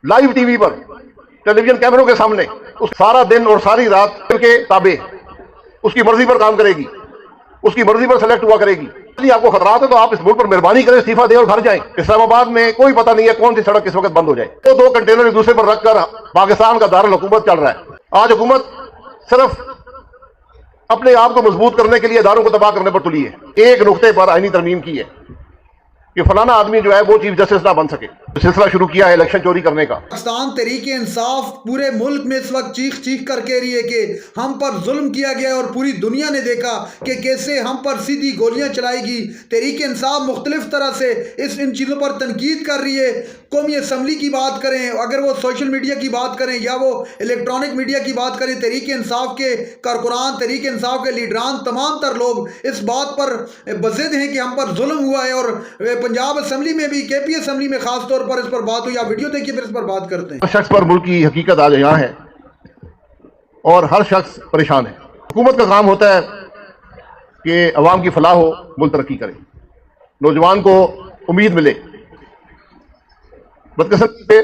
Live TV पर television कैमरों के सामने उस सारा दिन और सारी रात के ताबे उसकी मर्जी पर काम करेगी, उसकी मर्जी पर सेलेक्ट हुआ करेगी। यदि आपको खतरात है तो आप इस मुल्क पर मेहरबानी करें, इस्तीफा दें और घर जाएं। इस्लामाबाद में कोई पता नहीं है कौन सी सड़क किस वक्त बंद हो जाए। तो दो कंटेनर एक दूसरे पर रखकर पाकिस्तान का दारुल हुकूमत चल रहा है। आज हुकूमत सिर्फ अपने आप को मजबूत करने के लिए इदारों को तबाह करने पर तुली है। एक नुक्ते पर आईनी तरमीम की है कि फलाना आदमी जो है वो चीफ जस्टिस ना बन सके। सिलसिला शुरू किया है इलेक्शन चोरी करने का। पाकिस्तान तहरीक इंसाफ पूरे मुल्क में इस वक्त चीख चीख कर कह रही है कि हम पर जुल्म किया गया और पूरी दुनिया ने देखा कि कैसे हम पर सीधी गोलियां चलाएगी। तहरीक इंसाफ मुख्तलिफ तरह से इन चीज़ों पर तनकीद कर रही है। कौमी असम्बली की बात करें, अगर वो सोशल मीडिया की बात करें या वो इलेक्ट्रॉनिक मीडिया की बात करें, तहरीक इंसाफ के कारकुनान, तहरीक इंसाफ के लीडरान, तमाम तर लोग इस बात पर बज़िद हैं कि हम पर जुल्म हुआ है। और पंजाब असम्बली में भी, के पी असम्बली में खास तौर पर इस पर बात हुई। आप वीडियो देखिए फिर इस पर बात करते हैं। हर शख्स पर मुल्क की हकीकत आज यहाँ है और हर शख्स परेशान है। हुकूमत का काम होता है कि अवाम की फलाह हो, मुल्क तरक्की करे, नौजवान को उम्मीद मिले। बदकिस्मती से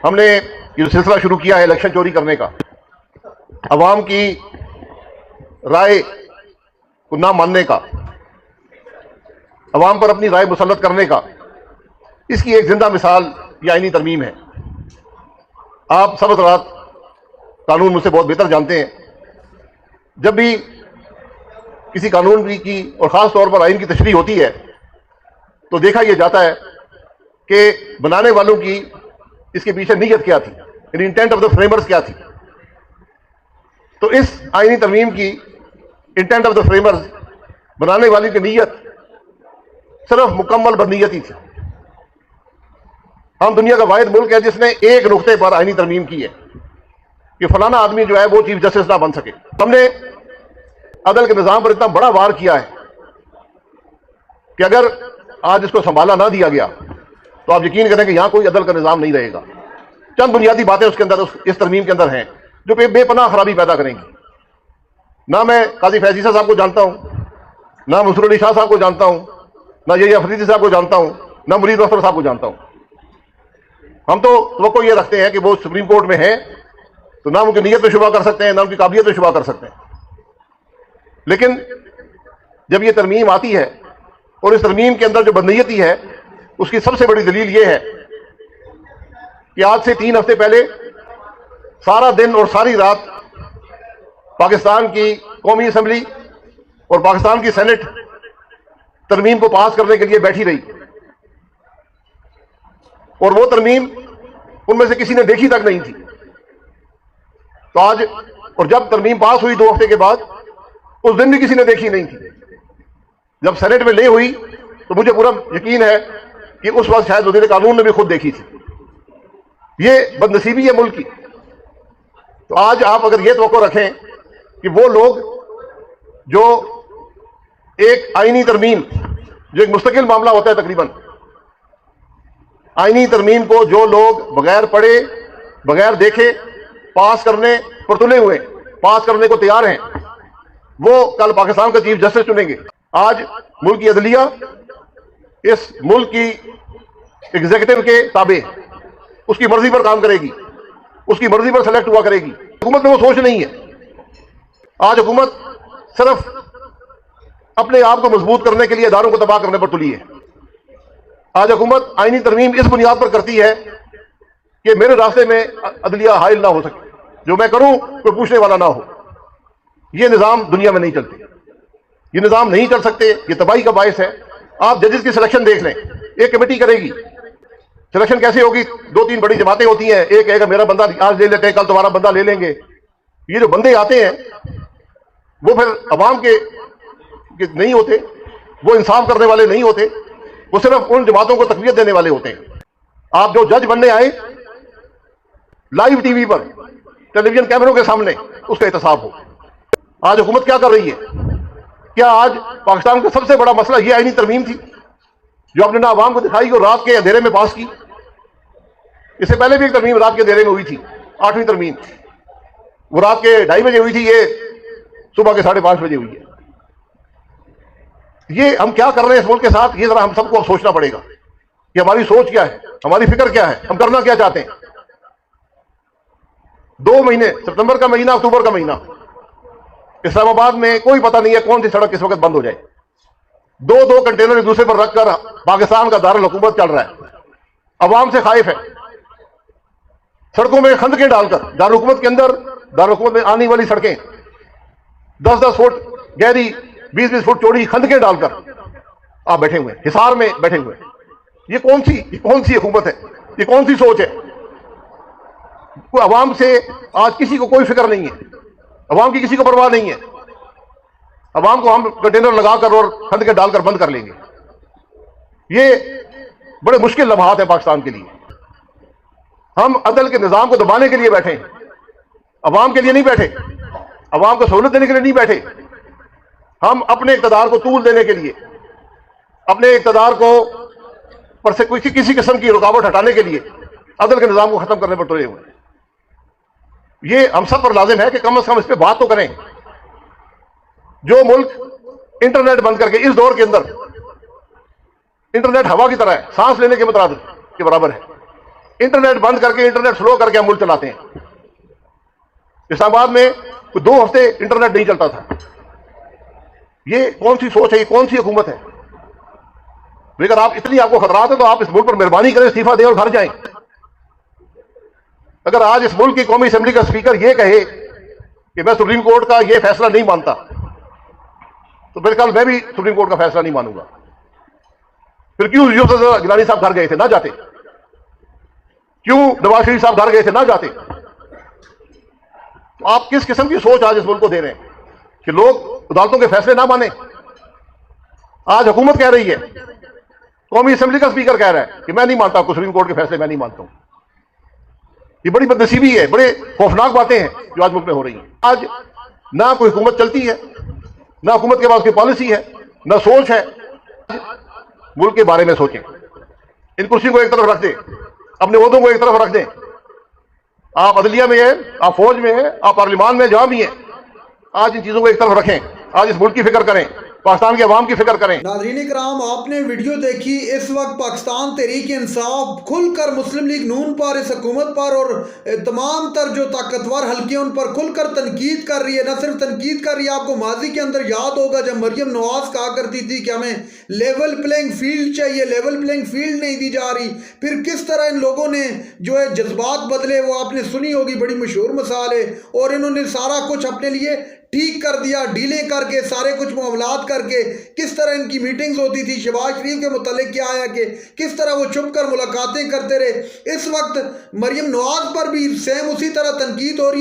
हमने ये सिलसिला शुरू किया है इलेक्शन चोरी करने का, अवाम की राय को ना मानने का, अवाम पर अपनी राय मुसल्लत करने का। इसकी एक जिंदा मिसाल ये आईनी तरमीम है। आप सब हज़रात कानून मुझसे बहुत बेहतर जानते हैं। जब भी किसी कानून की और ख़ास तौर पर आइन की तशरीह होती है तो देखा यह जाता है कि बनाने वालों की इसके पीछे नीयत क्या थी, इंटेंट ऑफ द फ्रेमर्स क्या थी। तो इस आईनी तरमीम की इंटेंट ऑफ द फ्रेमर्स, बनाने वाली की नीयत सिर्फ मुकम्मल बदनीयती थी। हम दुनिया का वाहिद मुल्क है जिसने एक नुक्ते पर आईनी तरमीम की है कि फलाना आदमी जो है वो चीफ जस्टिस ना बन सके। हमने अदल के निज़ाम पर इतना बड़ा वार किया है कि अगर आज इसको संभाला ना दिया गया तो आप यकीन करें कि यहां कोई अदल का निज़ाम नहीं रहेगा। चंद बुनियादी बातें उसके अंदर, इस तरमीम के अंदर हैं जो बेपनाह खराबी पैदा करेंगी। ना मैं काजी फैज़ी साहब को जानता हूं, ना मंसूर अली शाह साहब को जानता हूं, ना ये अफरीदी साहब को जानता हूं, ना मुरीद अख्तर साहब को जानता हूं। हम तो तवक्को ये रखते हैं कि वो सुप्रीम कोर्ट में हैं तो ना उनकी नीयत में शुबा कर सकते हैं, ना उनकी काबिलियत में शुबा कर सकते हैं। लेकिन जब ये तरमीम आती है और इस तरमीम के अंदर जो बदनीयती है उसकी सबसे बड़ी दलील ये है कि आज से 3 हफ्ते पहले सारा दिन और सारी रात पाकिस्तान की कौमी असम्बली और पाकिस्तान की सेनेट तरमीम को पास करने के लिए बैठी रही और वो तरमीम उनमें से किसी ने देखी तक नहीं थी। तो आज, और जब तरमीम पास हुई 2 हफ्ते के बाद, उस दिन भी किसी ने देखी नहीं थी। जब सेनेट में ले हुई तो मुझे पूरा यकीन है कि उस वक्त शायद वज़ीर कानून ने भी खुद देखी थी। ये बदनसीबी है मुल्क की। तो आज आप अगर ये तवक्को रखें कि वो लोग जो एक आईनी तरमीम, जो एक मुस्तकिल मामला होता है तकरीबन, आईनी तरमीम को जो लोग बगैर पढ़े, बगैर देखे पास करने पर तुले हुए, पास करने को तैयार हैं, वो कल पाकिस्तान का चीफ जस्टिस चुनेंगे। आज मुल्क की अदलिया इस मुल्क की एग्जीक्यूटिव के ताबे, उसकी मर्जी पर काम करेगी, उसकी मर्जी पर सेलेक्ट हुआ करेगी। हुकूमत में वो सोच नहीं है। आज हुकूमत सिर्फ अपने आप को मजबूत करने के लिए इदारों को तबाह करने पर तुली है। आज हुकूमत आईनी तरमीम इस बुनियाद पर करती है कि मेरे रास्ते में अदलिया हाइल ना हो सके, जो मैं करूं कोई पूछने वाला ना हो। यह निज़ाम दुनिया में नहीं चलते, ये निज़ाम नहीं चल सकते। ये तबाही का बायस है। आप जजेस की सिलेक्शन देख लें, एक कमेटी करेगी सिलेक्शन। कैसे होगी? 2-3 बड़ी जमातें होती हैं, एक कहेगा मेरा बंदा आज ले लेते हैं, कल तुम्हारा बंदा ले लेंगे। ये जो बंदे आते हैं वो फिर अवाम के नहीं होते, वो इंसाफ करने वाले नहीं होते, वो सिर्फ उन जमातों को तकवीत देने वाले होते हैं। आप जो जज बनने आए, लाइव टीवी पर टेलीविजन कैमरों के सामने उसका एहतसाब हो। आज हुकूमत क्या कर रही है? क्या आज पाकिस्तान का सबसे बड़ा मसला ये आईनी तरमीम थी जो आपने ना आवाम को दिखाई और रात के अंधेरे में पास की? इससे पहले भी एक तरमीम रात के अंधेरे में हुई थी, 8वीं तरमीम। वो रात के 2:30 बजे हुई थी, ये सुबह के 5:30 बजे हुई है। ये हम क्या कर रहे हैं इस मुल्क के साथ, ये जरा हम सबको अब सोचना पड़ेगा। کہ ہماری سوچ کیا ہے, ہماری فکر کیا ہے, ہم کرنا کیا چاہتے ہیں. 2 مہینے, ستمبر کا مہینہ, اکتوبر کا مہینہ, اسلام آباد میں کوئی پتہ نہیں ہے کون سی سڑک کس وقت بند ہو جائے. 2 کنٹینر ایک دوسرے پر رکھ کر پاکستان کا دارالحکومت چل رہا ہے, عوام سے خائف ہے. سڑکوں میں خندقیں ڈال کر, دارالحکومت کے اندر, دارالحکومت میں آنے والی سڑکیں 10-10 فٹ گہری, 20-20 فٹ چوڑی خندقیں ڈال کر آپ بیٹھے ہوئے ہیں, حصار میں بیٹھے ہوئے ہیں. یہ کون سی حکومت ہے, یہ کون سی سوچ ہے؟ کوئی عوام سے آج کسی کو کوئی فکر نہیں ہے, عوام کی کسی کو پرواہ نہیں ہے. عوام کو ہم کنٹینر لگا کر اور خندقیں ڈال کر بند کر لیں گے. یہ بڑے مشکل لمحات ہیں پاکستان کے لیے. ہم عدل کے نظام کو دبانے کے لیے بیٹھے ہیں, عوام کے لیے نہیں بیٹھے, عوام کو سہولت دینے کے لیے نہیں بیٹھے. ہم اپنے اقتدار کو طول دینے کے لیے, اپنے اقتدار کو پر سے کسی قسم کی رکاوٹ ہٹانے کے لیے عدل کے نظام کو ختم کرنے پر تلے ہوئے ہیں. یہ ہم سب پر لازم ہے کہ کم از کم اس پہ بات تو کریں. جو ملک انٹرنیٹ بند کر کے, اس دور کے اندر انٹرنیٹ ہوا کی طرح ہے, سانس لینے کے مترادف کے برابر ہے, انٹرنیٹ بند کر کے, انٹرنیٹ سلو کر کے ہم ملک چلاتے ہیں. اسلام آباد میں 2 ہفتے انٹرنیٹ نہیں چلتا تھا. یہ کون سی سوچ ہے, یہ کون سی حکومت ہے؟ اگر آپ کو خطرات ہیں تو آپ اس ملک پر مہربانی کریں, استعفیٰ دیں اور گھر جائیں. اگر آج اس ملک کی قومی اسمبلی کا اسپیکر یہ کہے کہ میں سپریم کورٹ کا یہ فیصلہ نہیں مانتا, تو پھر کل میں بھی سپریم کورٹ کا فیصلہ نہیں مانوں گا. پھر کیوں یوسف گیلانی صاحب گھر گئے تھے, نہ جاتے؟ کیوں نواز شریف صاحب گھر گئے تھے, نہ جاتے؟ تو آپ کس قسم کی سوچ آج اس ملک کو دے رہے ہیں کہ لوگ عدالتوں کے فیصلے نہ مانیں؟ آج حکومت کہہ رہی ہے, قومی اسمبلی کا اسپیکر کہہ رہا ہے کہ میں نہیں مانتا, سپریم کورٹ کے فیصلے میں نہیں مانتا ہوں. یہ بڑی بدنصیبی ہے, بڑے خوفناک باتیں ہیں جو آج ملک میں ہو رہی ہیں. آج نہ کوئی حکومت چلتی ہے, نہ حکومت کے پاس کوئی پالیسی ہے, نہ سوچ ہے. ملک کے بارے میں سوچیں, ان کرسیوں کو ایک طرف رکھ دیں, اپنے عہدوں کو ایک طرف رکھ دیں. آپ عدلیہ میں ہیں, آپ فوج میں ہیں, آپ پارلیمان میں جہاں بھی ہیں, آج ان چیزوں کو ایک طرف رکھیں. آج اس ملک کی فکر کریں, پاکستان کے عوام کی فکر کریں. ناظرین کرام, آپ نے ویڈیو دیکھی. اس وقت پاکستان تحریک انصاف کھل کر مسلم لیگ نون پر, اس حکومت پر اور تمام تر جو طاقتور حلقے ان پر کھل کر تنقید کر رہی ہے. نہ صرف تنقید کر رہی ہے, آپ کو ماضی کے اندر یاد ہوگا جب مریم نواز کہا کرتی تھی کہ ہمیں لیول پلینگ فیلڈ چاہیے, لیول پلینگ فیلڈ نہیں دی جا رہی. پھر کس طرح ان لوگوں نے جو ہے جذبات بدلے, وہ آپ نے سنی ہوگی, بڑی مشہور مثال ہے. اور انہوں نے سارا کچھ اپنے لیے ٹھیک کر دیا, ڈیلیں کر کے, سارے کچھ معاملات کر کے. کس طرح ان کی میٹنگز ہوتی تھی, شہباز شریف کے متعلق کیا آیا کہ کس طرح وہ چھپ کر ملاقاتیں کرتے رہے. اس وقت مریم نواز پر بھی سیم اسی طرح تنقید ہو رہی ہے.